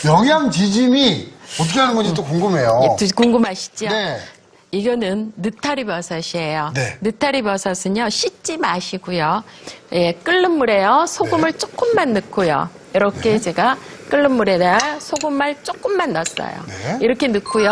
영양 지짐이 어떻게 하는 건지 또 궁금해요. 예, 궁금하시죠? 네. 이거는 느타리 버섯이에요. 네. 느타리 버섯은요, 씻지 마시고요. 예, 끓는 물에요, 소금을 네. 조금만 넣고요. 이렇게 제가 끓는 물에다 소금말 조금만 넣었어요. 네. 이렇게 넣고요.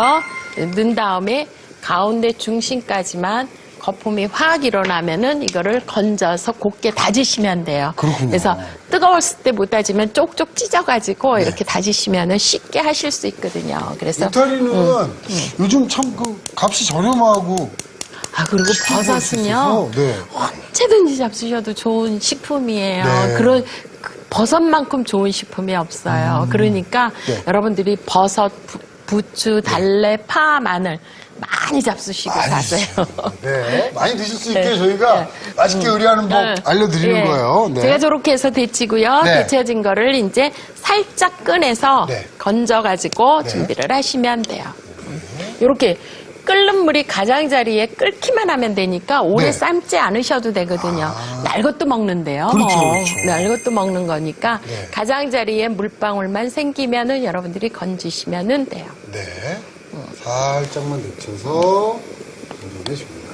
넣은 다음에 가운데 중심까지만 거품이 확 일어나면은 이거를 건져서 곱게 다지시면 돼요. 그렇군요. 그래서 뜨거웠을 때 못 다지면 쪽쪽 찢어가지고 이렇게 다지시면은 쉽게 하실 수 있거든요. 그래서 느타리는 요즘 참 그 값이 저렴하고 그리고 쉽게 구할 수 버섯은요, 있어서, 네. 언제든지 잡수셔도 좋은 식품이에요. 네. 그런 버섯만큼 좋은 식품이 없어요. 그러니까 네. 여러분들이 버섯, 부추, 달래, 파, 마늘 많이 잡수시고 많이 가세요. 네. 많이 드실 수 있게 네. 저희가 네. 맛있게 요리하는 법 네. 알려드리는 네. 거예요. 네. 제가 저렇게 해서 데치고요. 네. 데쳐진 거를 이제 살짝 꺼내서 네. 건져가지고 네. 준비를 하시면 돼요. 이렇게 끓는 물이 가장자리에 끓기만 하면 되니까 오래 네. 삶지 않으셔도 되거든요. 날 것도 먹는데요. 그렇죠, 그렇죠. 날 것도 먹는 거니까 네. 가장자리에 물방울만 생기면은 여러분들이 건지시면은 돼요. 네. 살짝만 데쳐서 건져내줍니다.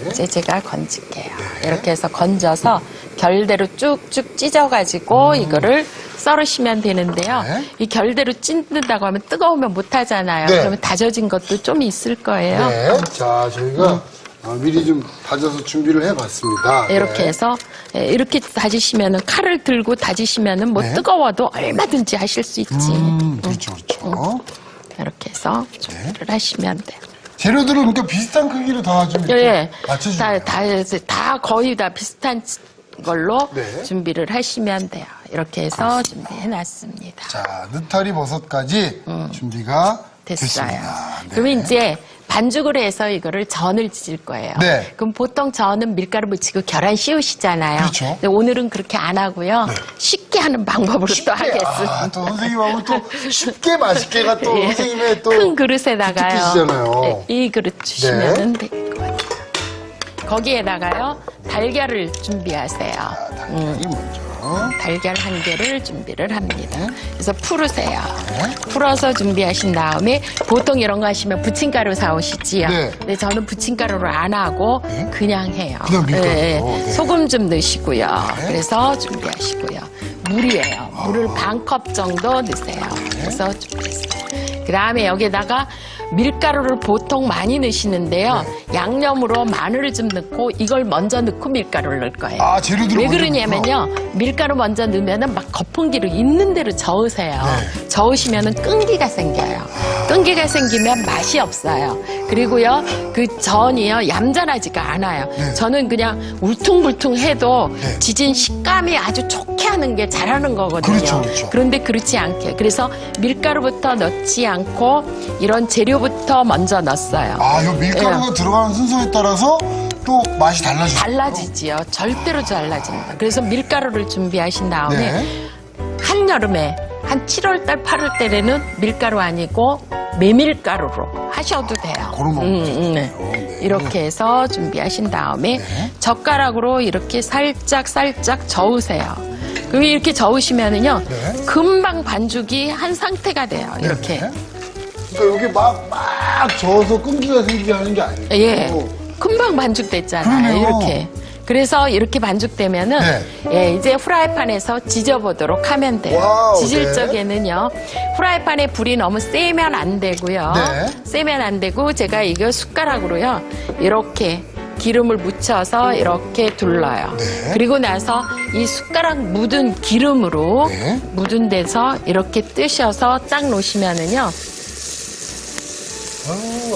네. 이제 제가 건질게요. 이렇게 해서 건져서 결대로 쭉쭉 찢어가지고 이거를 썰으시면 되는데요. 네. 이 결대로 찢는다고 하면 뜨거우면 못 하잖아요. 네. 그러면 다져진 것도 좀 있을 거예요. 네. 자, 저희가 미리 좀 다져서 준비를 해봤습니다. 이렇게 네. 해서 이렇게 다지시면은 칼을 들고 다지시면은 뭐 네. 뜨거워도 얼마든지 하실 수 있지. 그렇죠, 그렇죠. 이렇게 해서 준비를 하시면 돼요. 재료들은 그러니까 비슷한 크기로 다 좀 예, 맞춰주세요. 다 거의 다 비슷한 걸로 네. 준비를 하시면 돼요. 이렇게 해서 준비해놨습니다. 자, 느타리 버섯까지 준비가 됐어요. 됐습니다. 네. 그러면 이제 반죽을 해서 이거를 전을 찢을 거예요. 네. 그럼 보통 전은 밀가루 묻히고 계란 씌우시잖아요. 그렇죠. 근데 오늘은 그렇게 안 하고요. 네. 쉽게 하는 방법으로 또 하겠습니다. 또 선생님하고 또 쉽게 맛있게가 또 예. 선생님의 또 큰 그릇에다가요. 기특이시잖아요. 네, 이 그릇 주시면 될 것 같아요. 거기에다가요, 달걀을 준비하세요. 달걀이 먼저. 달걀 1개를 준비를 합니다. 그래서 풀으세요. 풀어서 준비하신 다음에 보통 이런 거 하시면 부침가루 사오시지요. 네. 근데 저는 부침가루를 안 하고 그냥 해요. 그냥 밀가루로. 네. 소금 좀 넣으시고요. 그래서 준비하시고요. 물이에요. 물을 반 컵 정도 넣으세요. 그래서 준비했어요. 그 다음에 여기다가 밀가루를 보통 많이 넣으시는데요. 양념으로 마늘을 좀 넣고 이걸 먼저 넣고 밀가루를 넣을 거예요. 아, 재료들을 왜 먼저 그러냐면요. 밀가루 먼저 넣으면은 막 거품기를 있는 대로 저으세요. 네. 저으시면은 끈기가 생겨요. 끈기가 생기면 맛이 없어요. 그리고요, 그 전이요, 얌전하지가 않아요. 네. 저는 그냥 울퉁불퉁 해도 네. 지진 식감이 아주 좋게 하는 게 잘하는 거거든요. 그렇죠, 그렇죠. 그런데 그렇지 않게. 그래서 밀가루부터 넣지 않고 이런 재료부터 먼저 넣었어요. 아, 요 밀가루가 들어가는 순서에 따라서 또 맛이 달라지죠. 달라지지요. 절대로 달라집니다. 그래서 밀가루를 준비하신 다음에 네. 한여름에 한 7월달, 8월달에는 밀가루 아니고 메밀가루로 하셔도 돼요. 그런 방법도 있네요. 네. 이렇게 해서 준비하신 다음에 네. 젓가락으로 이렇게 살짝 저으세요. 그럼 이렇게 저으시면은요, 네. 금방 반죽이 한 상태가 돼요. 이렇게. 네. 그러니까 여기 막 저어서 끈기가 생기게 하는 게 아니고. 예. 금방 반죽됐잖아요. 그러네요. 이렇게. 그래서 이렇게 반죽되면은 네. 예, 이제 후라이팬에서 지져보도록 하면 돼요. 와우, 지질 네. 적에는요. 후라이팬에 불이 너무 세면 안 되고요. 네. 세면 안 되고 제가 이거 숟가락으로요. 이렇게 기름을 묻혀서 이렇게 둘러요. 네. 그리고 나서 이 숟가락 묻은 기름으로 네. 묻은 데서 이렇게 뜨셔서 딱 놓으시면은요.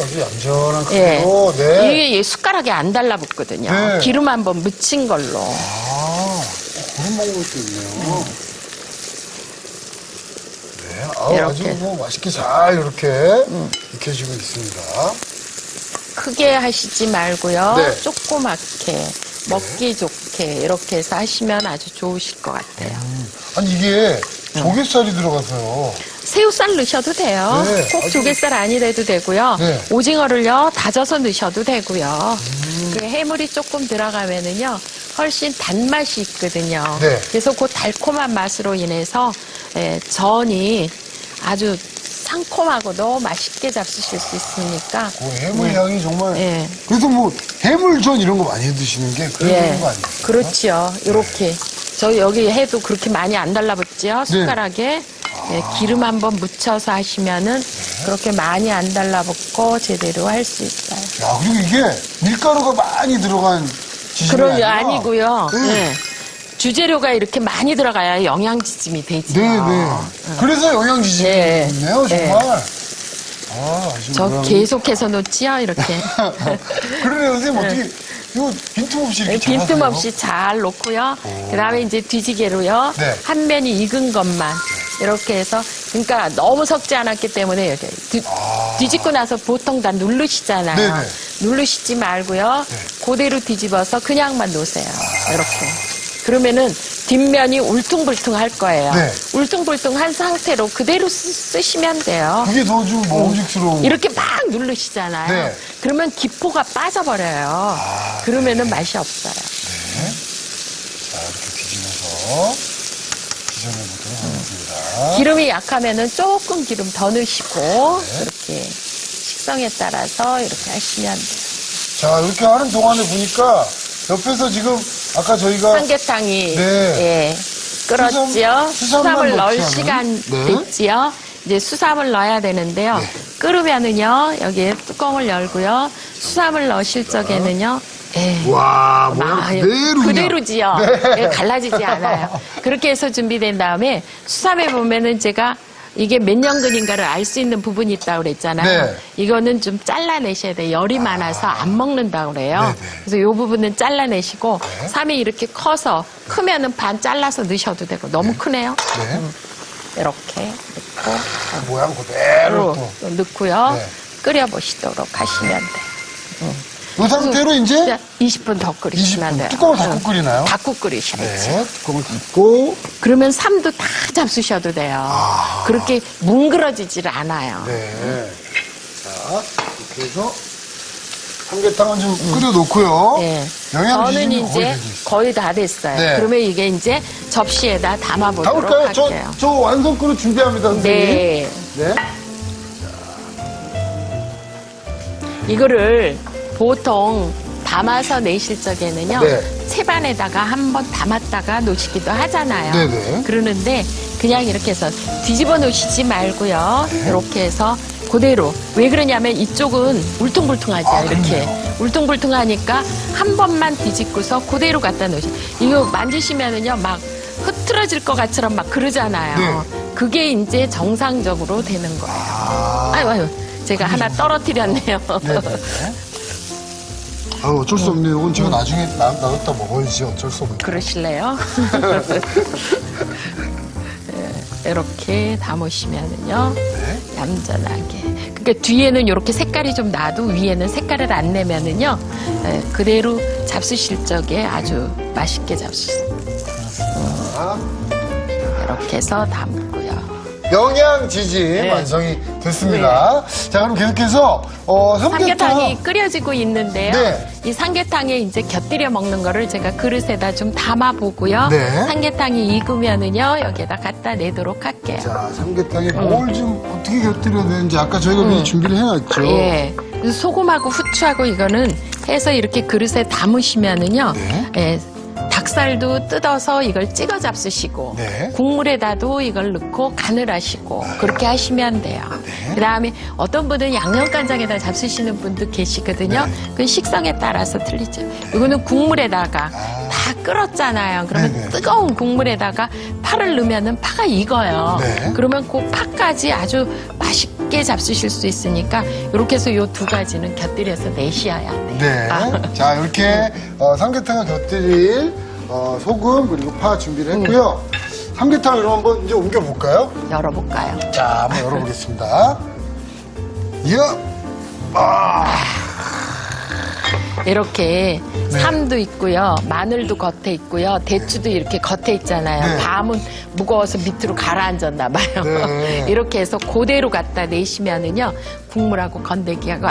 아주 얌전한 예. 크기로. 네. 이게 숟가락에 안 달라붙거든요. 네. 기름 한번 묻힌 걸로. 아, 그런 방법도 있네요. 네. 아주 이렇게. 뭐 맛있게 잘 이렇게 익혀지고 있습니다. 크게 하시지 말고요. 네. 조그맣게 먹기 좋게 이렇게 해서 하시면 아주 좋으실 것 같아요. 아니, 이게 조갯살이 들어가서요. 새우살 넣으셔도 돼요. 네, 꼭 아주- 조갯살 아니래도 되고요. 네. 오징어를요 다져서 넣으셔도 되고요. 그 해물이 조금 들어가면은요 훨씬 단맛이 있거든요. 네. 그래서 그 달콤한 맛으로 인해서 전이 아주 상콤하고 너무 맛있게 잡수실 수 있으니까. 해물 향이 정말. 예. 그래서 뭐 해물전 이런 거 많이 드시는 게 그런 거 아니에요? 그렇죠. 요렇게. 저희 여기 해도 그렇게 많이 안 달라붙죠? 숟가락에. 네, 기름 한번 묻혀서 하시면은 그렇게 많이 안 달라붙고 제대로 할 수 있어요. 야, 그리고 이게 밀가루가 많이 들어간 지짐이 그런 게 아니라. 아니고요. 네. 네. 주재료가 이렇게 많이 들어가야 영양지짐이 되죠. 네네. 그래서 영양지짐이 네. 있네요, 네. 정말. 아주 저 모양이. 계속해서 놓지요, 이렇게. 그러네요, 선생님. 어떻게, 이거 빈틈없이 이렇게 잘하세요? 빈틈없이 잘 놓고요. 그 다음에 이제 뒤지개로요. 네. 한 면이 익은 것만 이렇게 해서, 그러니까 너무 섞지 않았기 때문에 이렇게 뒤집고 나서 보통 다 누르시잖아요. 네네. 누르시지 말고요. 네. 그대로 뒤집어서 그냥만 놓으세요. 이렇게. 그러면은 뒷면이 울퉁불퉁할 거예요. 네. 울퉁불퉁한 상태로 그대로 쓰시면 돼요. 그게 더 좀 먹음직스러운. 이렇게 막 누르시잖아요. 네. 그러면 기포가 빠져버려요. 그러면은 맛이 없어요. 네. 자, 이렇게 뒤지면서 지져내보도록 하겠습니다. 기름이 약하면은 조금 기름 더 넣으시고 이렇게 식성에 따라서 이렇게 하시면 돼요. 자, 이렇게 하는 동안에 보니까 옆에서 지금 아까 저희가 삼계탕이 네. 예, 끓었지요. 수삼만 수삼을 넣을 넣지 시간 않은? 네. 됐지요. 이제 수삼을 넣어야 되는데요. 네. 끓으면은요 여기에 뚜껑을 열고요. 수삼을 넣으실 적에는요. 예. 와, 모양 아, 그대로 그대로지요. 네. 예, 갈라지지 않아요. 그렇게 해서 준비된 다음에 수삼에 보면은 제가 이게 몇 년근인가를 알 수 있는 부분이 있다고 그랬잖아요. 네. 이거는 좀 잘라내셔야 돼요. 열이 많아서 안 먹는다고 그래요. 네네. 그래서 이 부분은 잘라내시고 삼이 이렇게 커서 크면은 반 잘라서 넣으셔도 되고 너무 크네요. 네. 이렇게 넣고 모양 그대로 또. 넣고요. 네. 끓여보시도록 하시면 돼요. 이 상태로 이제 20분 더 끓이시면 20분. 돼요. 뚜껑을 닫고 끓이나요? 닫고 끓이셔야지. 네, 뚜껑을 닫고. 그러면 삼도 다 잡수셔도 돼요. 그렇게 뭉그러지질 않아요. 네. 자, 이렇게 해서 삼계탕은 좀 끓여놓고요. 네. 영양지짐이 저는 거의 이제 되고 있어요. 거의 다 됐어요. 네. 그러면 이게 이제 접시에다 담아보도록 가볼까요? 할게요. 저 완성 그릇 준비합니다, 선생님. 네. 네. 이거를 보통 담아서 내실 적에는요. 네. 채반에다가 한번 담았다가 놓으시기도 하잖아요. 네네. 그러는데 그냥 이렇게 해서 뒤집어 놓으시지 말고요. 네. 이렇게 해서 그대로. 왜 그러냐면 이쪽은 울퉁불퉁하죠. 이렇게. 그럼요. 울퉁불퉁하니까 한 번만 뒤집고서 그대로 갖다 놓으세요. 이거 만지시면은요. 막 흐트러질 것 같처럼 막 그러잖아요. 네. 그게 이제 정상적으로 되는 거예요. 아유. 제가 하나 떨어뜨렸네요. 네네. 아유, 어쩔 수 없네요. 이건 제가 나중에 나눴다 먹어야지. 어쩔 수 없네. 그러실래요? 네, 이렇게 담으시면은요. 네. 얌전하게. 그러니까 뒤에는 이렇게 색깔이 좀 나도 위에는 색깔을 안 내면은요. 그대로 잡수실 적에 아주 맛있게 잡수세요. 자, 이렇게 해서 담고요. 영양지짐 완성이 됐습니다. 자, 그럼 계속해서 삼계탕이 끓여지고 있는데요. 네. 이 삼계탕에 이제 곁들여 먹는 거를 제가 그릇에다 좀 담아보고요. 네. 삼계탕이 익으면은요 여기에다 갖다 내도록 할게요. 자, 삼계탕에 뭘 좀 어떻게 곁들여야 되는지 아까 저희가 미리 준비를 해놨죠. 예. 그래서 소금하고 후추하고 이거는 해서 이렇게 그릇에 담으시면은요. 네. 예. 닭살도 뜯어서 이걸 찍어 잡수시고 네. 국물에다도 이걸 넣고 간을 하시고 그렇게 하시면 돼요. 네. 그다음에 어떤 분은 양념간장에다 잡수시는 분도 계시거든요. 네. 그 식성에 따라서 틀리죠. 이거는 국물에다가 다 끓었잖아요. 그러면 네네. 뜨거운 국물에다가 파를 넣으면은 파가 익어요. 네. 그러면 그 파까지 아주 맛있게 잡수실 수 있으니까 이렇게 해서 이 두 가지는 곁들여서 내셔야 돼요. 네. 자, 이렇게 삼계탕을 곁들일 소금 그리고 파 준비를 했고요. 삼계탕을 한번 이제 옮겨볼까요? 열어볼까요? 자, 한번 열어보겠습니다. 이야! 이렇게 삼도 있고요. 마늘도 겉에 있고요. 대추도 이렇게 겉에 있잖아요. 네. 밤은 무거워서 밑으로 가라앉았나 봐요. 네. 이렇게 해서 그대로 갖다 내시면은요. 국물하고 건더기하고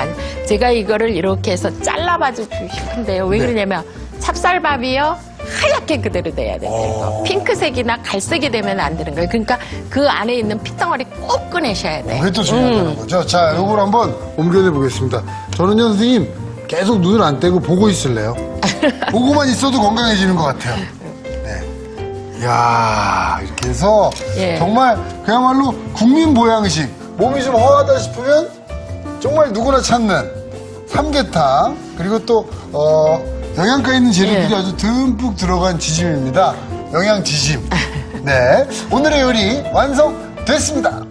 제가 이거를 이렇게 해서 잘라봐 주고 싶은데요. 왜 네. 그러냐면 찹쌀밥이요. 하얗게 그대로 돼야 돼요. 이거. 핑크색이나 갈색이 되면 안 되는 거예요. 그러니까 그 안에 있는 핏덩어리 꼭 꺼내셔야 돼요. 그게 또 중요하다는 거죠. 자, 요걸 한번 옮겨내 보겠습니다. 저는요, 선생님, 계속 눈을 안 떼고 보고 있을래요. 보고만 있어도 건강해지는 것 같아요. 네. 이야, 이렇게 해서 예. 정말 그야말로 국민 보양식. 몸이 좀 허하다 싶으면 정말 누구나 찾는 삼계탕, 그리고 또, 영양가 있는 재료들이 예. 아주 듬뿍 들어간 지짐입니다. 영양지짐. 네. 오늘의 요리 완성됐습니다.